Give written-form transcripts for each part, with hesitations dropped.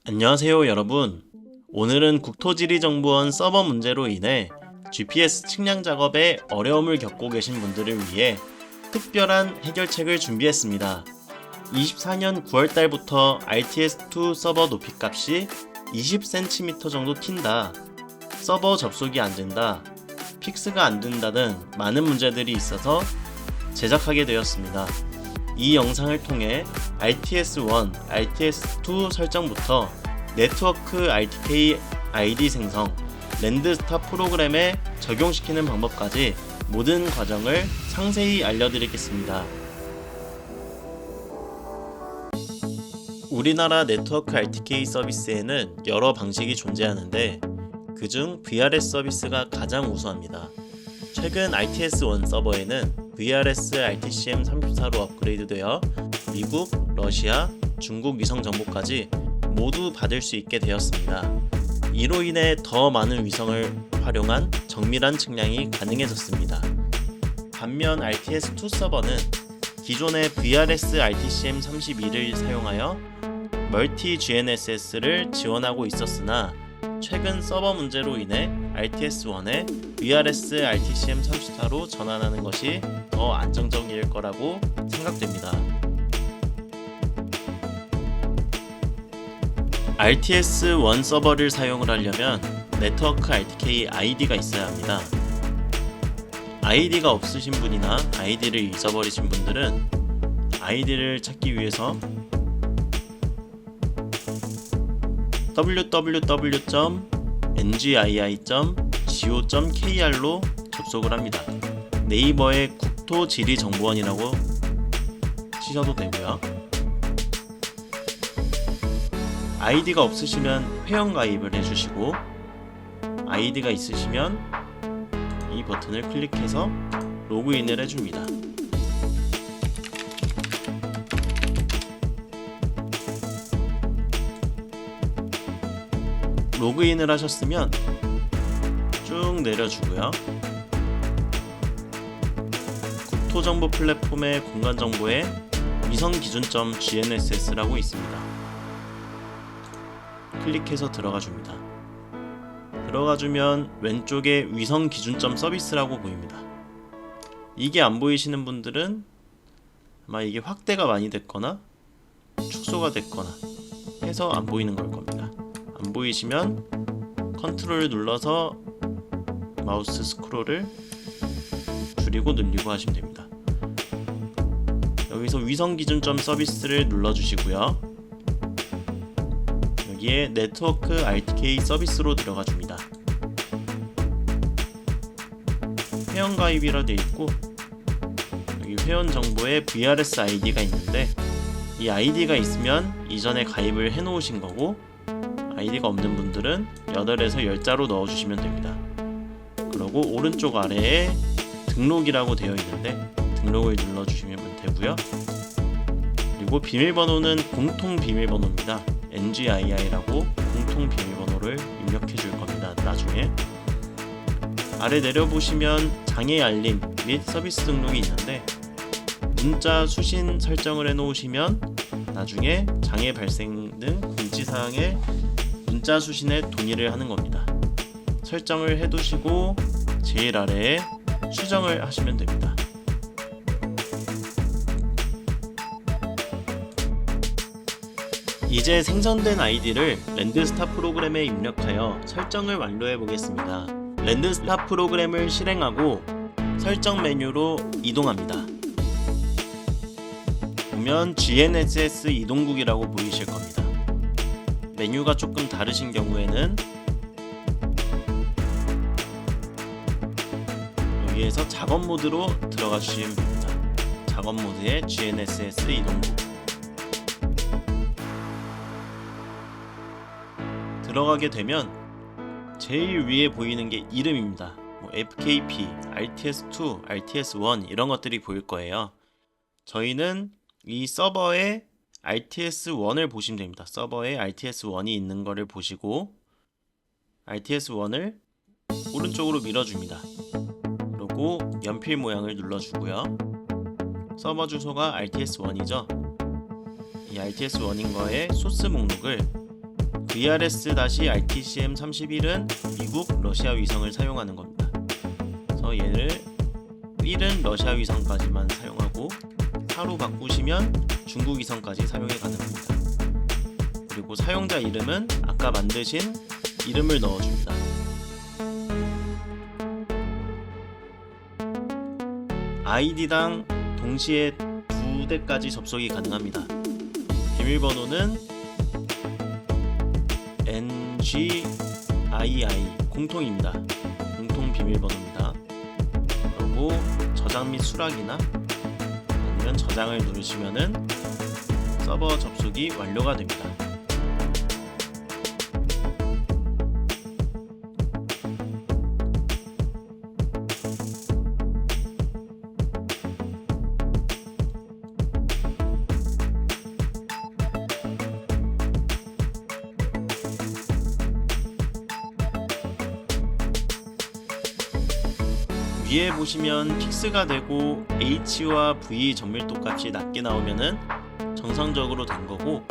안녕하세요 여러분. 오늘은 국토지리정보원 서버 문제로 인해 GPS 측량 작업에 어려움을 겪고 계신 분들을 위해 특별한 해결책을 준비했습니다. 24년 9월달부터 RTS2 서버 높이값이 20cm 정도 튄다, 서버 접속이 안된다, 픽스가 안된다 등 많은 문제들이 있어서 제작하게 되었습니다. 이 영상을 통해 RTS1, RTS2 설정부터 네트워크 RTK ID 생성, 랜드스타 프로그램에 적용시키는 방법까지 모든 과정을 상세히 알려드리겠습니다. 우리나라 네트워크 RTK 서비스에는 여러 방식이 존재하는데 그중 VRS 서비스가 가장 우수합니다. 최근 RTS1 서버에는 VRS RTCM34로 업그레이드되어 미국, 러시아, 중국 위성 정보까지 모두 받을 수 있게 되었습니다. 이로 인해 더 많은 위성을 활용한 정밀한 측량이 가능해졌습니다. 반면 RTS2 서버는 기존의 VRS RTCM32를 사용하여 멀티 GNSS를 지원하고 있었으나 최근 서버 문제로 인해 RTS1에 VRS RTCM34로 전환하는 것이 더 안정적일 거라고 생각됩니다. RTS1 서버를 사용을 하려면 네트워크 RTK ID가 있어야 합니다. ID가 없으신 분이나 ID를 잊어버리신 분들은 ID를 찾기 위해서 www.ngii.co.kr로 접속을 합니다. 네이버에 국토지리정보원이라고 치셔도 되고요. 아이디가 없으시면 회원가입을 해주시고, 아이디가 있으시면 이 버튼을 클릭해서 로그인을 해줍니다. 로그인을 하셨으면 쭉 내려주고요. 국토정보 플랫폼의 공간정보에 위성기준점 GNSS라고 있습니다. 클릭해서 들어가줍니다. 들어가주면 왼쪽에 위성기준점 서비스라고 보입니다. 이게 안 보이시는 분들은 아마 이게 확대가 많이 됐거나 축소가 됐거나 해서 안 보이는 걸 겁니다. 안 보이시면 컨트롤을 눌러서 마우스 스크롤을 줄이고 늘리고 하시면 됩니다. 여기서 위성기준점 서비스를 눌러주시고요. 여기에 네트워크 RTK 서비스로 들어가 줍니다. 회원가입이라 되어 있고, 여기 회원 정보에 VRS ID가 있는데 이 ID가 있으면 이전에 가입을 해 놓으신 거고, 아이디가 없는 분들은 8에서 10자로 넣어주시면 됩니다. 그리고 오른쪽 아래에 등록이라고 되어 있는데 등록을 눌러주시면 되고요. 그리고 비밀번호는 공통 비밀번호입니다. NGII라고 공통 비밀번호를 입력해 줄 겁니다. 나중에 아래 내려보시면 장애 알림 및 서비스 등록이 있는데 문자 수신 설정을 해 놓으시면 나중에 장애 발생 등 공지사항에 문자 수신에 동의를 하는 겁니다. 설정을 해두시고 제일 아래에 수정을 하시면 됩니다. 이제 생성된 아이디를 랜드스타 프로그램에 입력하여 설정을 완료해 보겠습니다. 랜드스타 프로그램을 실행하고 설정 메뉴로 이동합니다. 보면 GNSS 이동국이라고 보이실 겁니다. 메뉴가 조금 다르신 경우에는 여기에서 작업 모드로 들어가 주시면 됩니다. 작업 모드에 GNSS 이동국 들어가게 되면 제일 위에 보이는 게 이름입니다. FKP, RTS2, RTS1 이런 것들이 보일 거예요. 저희는 이 서버에 RTS1을 보시면 됩니다. 서버에 RTS1이 있는 거를 보시고 RTS1을 오른쪽으로 밀어줍니다. 그리고 연필 모양을 눌러주고요. 서버 주소가 RTS1이죠. 이 RTS1인 거에 소스 목록을 VRS-RTCM31은 미국 러시아 위성을 사용하는 겁니다. 그래서 얘를 1은 러시아 위성까지만 사용하고 4로 바꾸시면 중국 위성까지 사용이 가능합니다. 그리고 사용자 이름은 아까 만드신 이름을 넣어줍니다. 아이디당 동시에 2대까지 접속이 가능합니다. 비밀번호는 NGII 공통입니다. 공통 비밀번호입니다. 그리고 저장 및 수락이나 아니면 저장을 누르시면은 서버 접속이 완료가 됩니다. 위에 보시면 픽스가 되고 H와 V 정밀도 값이 낮게 나오면은 정상적으로 된 거고,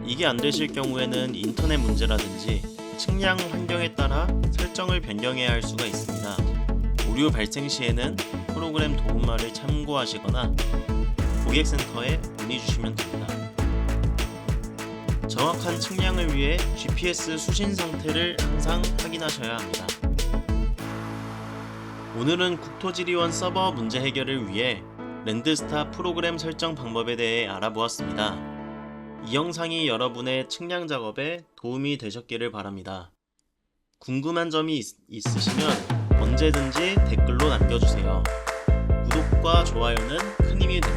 이게 안 되실 경우에는 인터넷 문제라든지 측량 환경에 따라 설정을 변경해야 할 수가 있습니다. 오류 발생 시에는 프로그램 도움말을 참고하시거나 고객센터에 문의 주시면 됩니다. 정확한 측량을 위해 GPS 수신 상태를 항상 확인하셔야 합니다. 오늘은 국토지리원 서버 문제 해결을 위해 랜드스타 프로그램 설정 방법에 대해 알아보았습니다. 이 영상이 여러분의 측량 작업에 도움이 되셨기를 바랍니다. 궁금한 점이 있으시면 언제든지 댓글로 남겨주세요. 구독과 좋아요는 큰 힘이 됩니다.